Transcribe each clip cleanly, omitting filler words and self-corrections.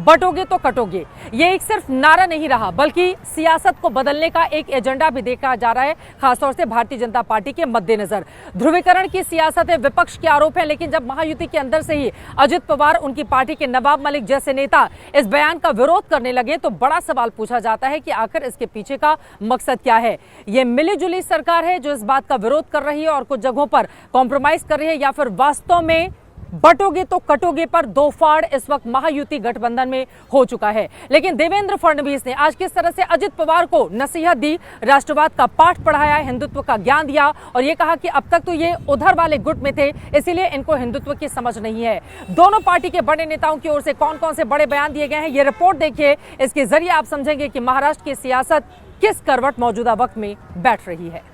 बटोगे तो कटोगे, ये एक सिर्फ नारा नहीं रहा बल्कि सियासत को बदलने का एक एजेंडा भी देखा जा रहा है, खासतौर से भारतीय जनता पार्टी के मद्देनजर। ध्रुवीकरण की सियासत है, विपक्ष के आरोप है, लेकिन जब महायुति के अंदर से ही अजित पवार, उनकी पार्टी के नवाब मलिक जैसे नेता इस बयान का विरोध करने लगे तो बड़ा सवाल पूछा जाता है कि आखिर इसके पीछे का मकसद क्या है। ये मिलीजुली सरकार है जो इस बात का विरोध कर रही है और कुछ जगहों पर कॉम्प्रोमाइज कर रही है, या फिर वास्तव में बटोगे तो कटोगे पर दो फाड़ इस वक्त महायुति गठबंधन में हो चुका है। लेकिन देवेंद्र फडणवीस ने आज किस तरह से अजित पवार को नसीहत दी, राष्ट्रवाद का पाठ पढ़ाया, हिंदुत्व का ज्ञान दिया और ये कहा कि अब तक तो ये उधर वाले गुट में थे, इसीलिए इनको हिंदुत्व की समझ नहीं है। दोनों पार्टी के बड़े नेताओं की ओर से कौन कौन से बड़े बयान दिए गए हैं, ये रिपोर्ट देखिए। इसके जरिए आप समझेंगे कि महाराष्ट्र की सियासत किस करवट मौजूदा वक्त में बैठ रही है।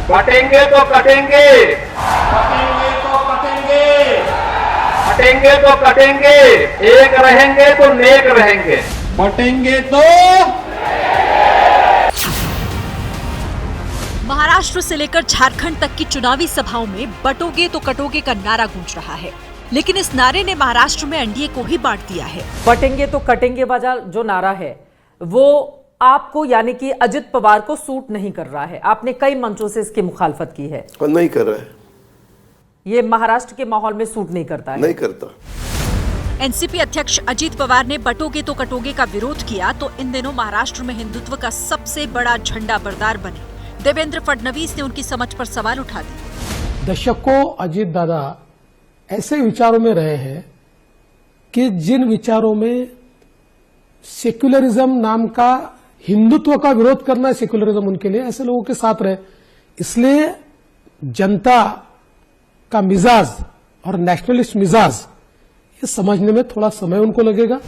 कटेंगे तो कटेंगे, कटेंगे तो कटेंगे, कटेंगे तो कटेंगे, एक रहेंगे तो नेक रहेंगे, बटेंगे तो। महाराष्ट्र से लेकर झारखंड तक की चुनावी सभाओं में बटोगे तो कटोगे का नारा गूंज रहा है, लेकिन इस नारे ने महाराष्ट्र में एनडीए को ही बांट दिया है। बटेंगे तो कटेंगे वाला जो नारा है वो आपको यानी कि अजित पवार को सूट नहीं कर रहा है। आपने कई मंचों से इसकी मुखालफत की है। और नहीं कर रहा है, ये महाराष्ट्र के माहौल में सूट नहीं करता है। नहीं करता। एनसीपी अध्यक्ष अजित पवार ने बटोगे तो कटोगे का विरोध किया तो इन दिनों महाराष्ट्र में हिंदुत्व का सबसे बड़ा झंडा बरदार बने देवेंद्र फडणवीस ने उनकी समझ पर सवाल उठा दिए। दशकों अजित दादा ऐसे विचारों में रहे हैं कि जिन विचारों में सेक्युलरिज्म नाम का, हिंदुत्व का विरोध करना है सेक्युलरिज्म उनके लिए, ऐसे लोगों के साथ रहे। इसलिए जनता का मिजाज और नेशनलिस्ट मिजाज ये समझने में थोड़ा समय उनको लगेगा।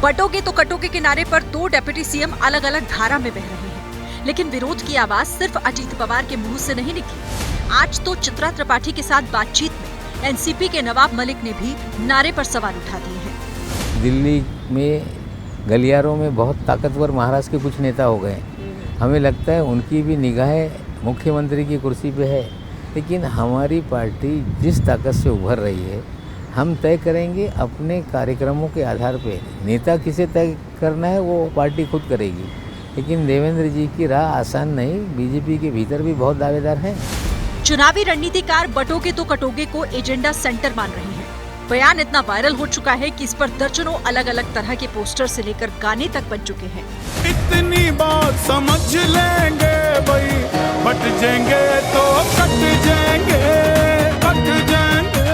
बटोगे तो कटोगे के नारे पर दो डेप्यूटी सीएम अलग अलग धारा में बह रहे हैं, लेकिन विरोध की आवाज सिर्फ अजित पवार के मुंह से नहीं निकली। आज तो चित्रा त्रिपाठी के साथ बातचीत में एनसीपी के नवाब मलिक ने भी नारे पर सवाल उठा दिए हैं। दिल्ली में गलियारों में बहुत ताकतवर महाराष्ट्र के कुछ नेता हो गए। हमें लगता है उनकी भी निगाहें मुख्यमंत्री की कुर्सी पे है, लेकिन हमारी पार्टी जिस ताकत से उभर रही है, हम तय करेंगे अपने कार्यक्रमों के आधार पे। नेता किसे तय करना है वो पार्टी खुद करेगी, लेकिन देवेंद्र जी की राह आसान नहीं। बीजेपी के भीतर भी बहुत दावेदार हैं। चुनावी रणनीतिकार बटोगे तो कटोगे को एजेंडा सेंटर मान रहे हैं। बयान इतना वायरल हो चुका है कि इस पर दर्जनों अलग अलग तरह के पोस्टर से लेकर गाने तक बन चुके हैं। इतनी बात समझ लेंगे भाई, बट जाएंगे तो कट जाएंगे, कट जाएंगे।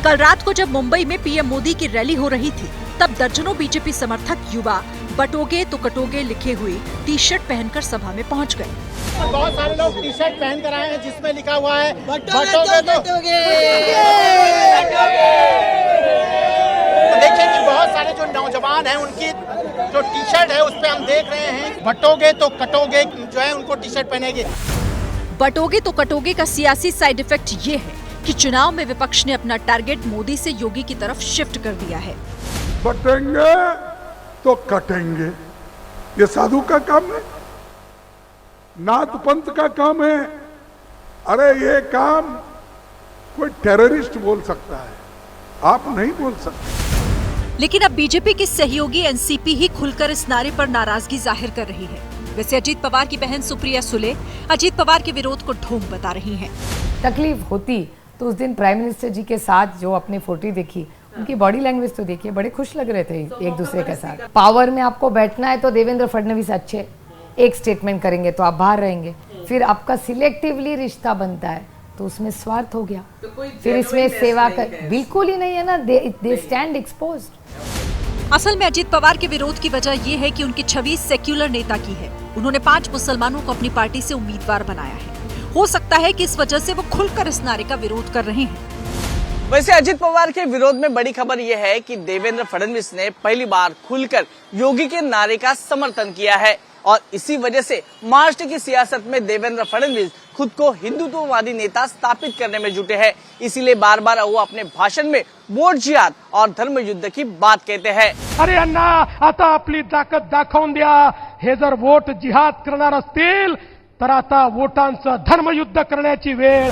कल रात को जब मुंबई में पीएम मोदी की रैली हो रही थी, तब दर्जनों बीजेपी समर्थक युवा बटोगे तो कटोगे लिखे हुए टी शर्ट पहनकर सभा में पहुंच गए। बहुत सारे लोग टी शर्ट पहन कर आए हैं जिसमें लिखा हुआ है बटोगे तो कटोगे। तो देखिए कि बहुत सारे जो नौजवान हैं उनकी जो टी शर्ट है उस पे हम देख रहे हैं बटोगे तो कटोगे जो है उनको टी शर्ट पहनेगी। बटोगे तो कटोगे का सियासी साइड इफेक्ट ये है कि चुनाव में विपक्ष ने अपना टारगेट मोदी से योगी की तरफ शिफ्ट कर दिया है। बटेंगे तो कटेंगे, ये साधु का काम है, नाथ पंथ का काम है। अरे ये काम कोई टेररिस्ट बोल सकता है, आप नहीं बोल सकते। लेकिन अब बीजेपी की सहयोगी एनसीपी ही खुलकर इस नारे पर नाराजगी जाहिर कर रही है। वैसे अजित पवार की बहन सुप्रिया सुले अजित पवार के विरोध को ढोंग बता रही हैं। तकलीफ होती तो उस दिन प्राइम मिनिस्टर जी के साथ जो अपने फोटो देखी, उनकी बॉडी लैंग्वेज तो देखिए, बड़े खुश लग रहे थे एक दूसरे के साथ। पावर में आपको बैठना है तो देवेंद्र फडणवीस अच्छे एक स्टेटमेंट करेंगे तो आप बाहर रहेंगे, फिर आपका सिलेक्टिवली रिश्ता बनता है तो उसमें स्वार्थ हो गया, फिर इसमें सेवा कर बिल्कुल ही नहीं है ना, दे स्टैंड एक्सपोज्ड। असल में अजित पवार के विरोध की वजह यह है कि उनकी छवि सेक्युलर नेता की है। उन्होंने 5 मुसलमानों को अपनी पार्टी से उम्मीदवार बनाया है। हो सकता है कि इस वजह से वो खुलकर इस नारे का विरोध कर रहे हैं। वैसे अजित पवार के विरोध में बड़ी खबर यह है कि देवेंद्र फडणवीस ने पहली बार खुलकर योगी के नारे का समर्थन किया है और इसी वजह से महाराष्ट्र की सियासत में देवेंद्र फडणवीस खुद को हिंदुत्ववादी नेता स्थापित करने में जुटे हैं। इसीलिए बार बार वो अपने भाषण में वोट जिहाद और धर्म युद्ध की बात कहते हैं। अरे अण्णा, आता आपली ताकद दाखवून द्या। हे जर वोट जिहाद करणार असतील तर आता वोटांचं धर्मयुद्ध करण्याची वेळ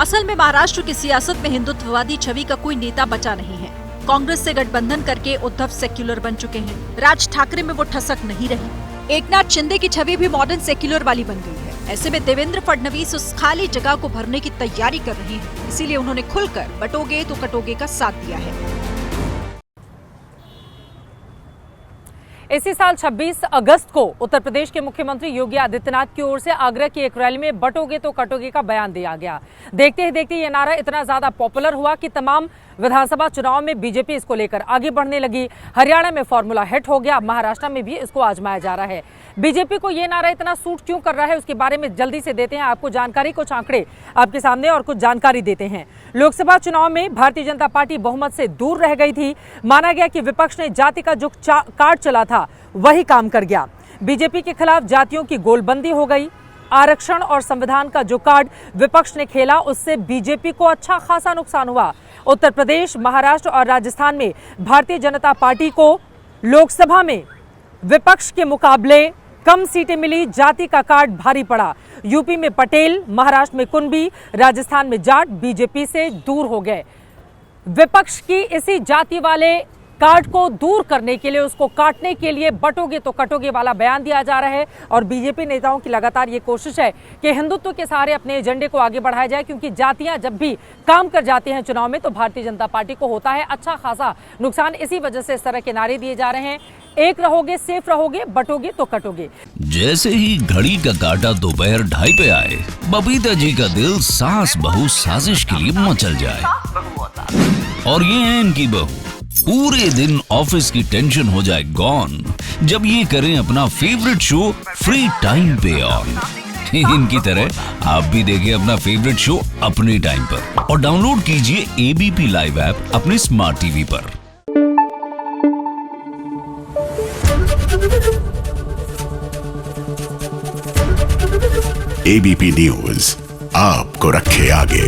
असल में महाराष्ट्र की सियासत में हिंदुत्ववादी छवि का कोई नेता बचा नहीं है। कांग्रेस से गठबंधन करके उद्धव सेक्युलर बन चुके हैं। राज ठाकरे में वो ठसक नहीं रही। एकनाथ शिंदे की छवि भी मॉडर्न सेक्युलर वाली बन गई है। ऐसे में देवेंद्र फडणवीस उस खाली जगह को भरने की तैयारी कर रहे हैं। इसीलिए उन्होंने खुलकर बटोगे तो कटोगे का साथ दिया है। इसी साल 26 अगस्त को उत्तर प्रदेश के मुख्यमंत्री योगी आदित्यनाथ की ओर से आगरा की एक रैली में बटोगे तो कटोगे का बयान दिया गया। देखते ही देखते ये नारा इतना ज्यादा पॉपुलर हुआ कि तमाम विधानसभा चुनाव में बीजेपी इसको लेकर आगे बढ़ने लगी। हरियाणा में फॉर्मूला हिट हो गया, महाराष्ट्र में भी इसको आजमाया जा रहा है। बीजेपी को ये नारा इतना सूट क्यों कर रहा है, उसके बारे में जल्दी से देते हैं आपको जानकारी। कुछ आंकड़े आपके सामने और कुछ जानकारी देते हैं। लोकसभा चुनाव में भारतीय जनता पार्टी बहुमत से दूर रह गई थी। माना गया कि विपक्ष ने जाति का जो कार्ड चला था वही काम कर गया। बीजेपी के खिलाफ जातियों की गोलबंदी हो गई। आरक्षण और संविधान का जो कार्ड विपक्ष ने खेला उससे बीजेपी को अच्छा खासा नुकसान हुआ। उत्तर प्रदेश, महाराष्ट्र और राजस्थान में भारतीय जनता पार्टी को लोकसभा में विपक्ष के मुकाबले कम सीटें मिली। जाति का कार्ड भारी पड़ा। यूपी में पटेल, महाराष्ट्र में कुनबी, राजस्थान में जाट बीजेपी से दूर हो गए। विपक्ष की इसी जाति वाले कार्ड को दूर करने के लिए, उसको काटने के लिए बटोगे तो कटोगे वाला बयान दिया जा रहा है। और बीजेपी नेताओं की लगातार ये कोशिश है कि हिंदुत्व के सहारे अपने एजेंडे को आगे बढ़ाया जाए, क्योंकि जातियां जब भी काम कर जाती हैं चुनाव में तो भारतीय जनता पार्टी को होता है अच्छा खासा नुकसान। इसी वजह से इस तरह के नारे दिए जा रहे हैं। एक रहोगे, सेफ रहोगे, बटोगे तो कटोगे। जैसे ही घड़ी का काटा दोपहर 2:30 पे आए, बबीता जी का दिल सास बहू साजिश के लिए मचल जाए। और ये है इनकी बहू, पूरे दिन ऑफिस की टेंशन हो जाए गॉन जब ये करें अपना फेवरेट शो फ्री टाइम पे ऑन। इनकी तरह आप भी देखें अपना फेवरेट शो अपने टाइम पर और डाउनलोड कीजिए ABP लाइव ऐप अपने स्मार्ट टीवी पर। ABP न्यूज आपको रखे आगे।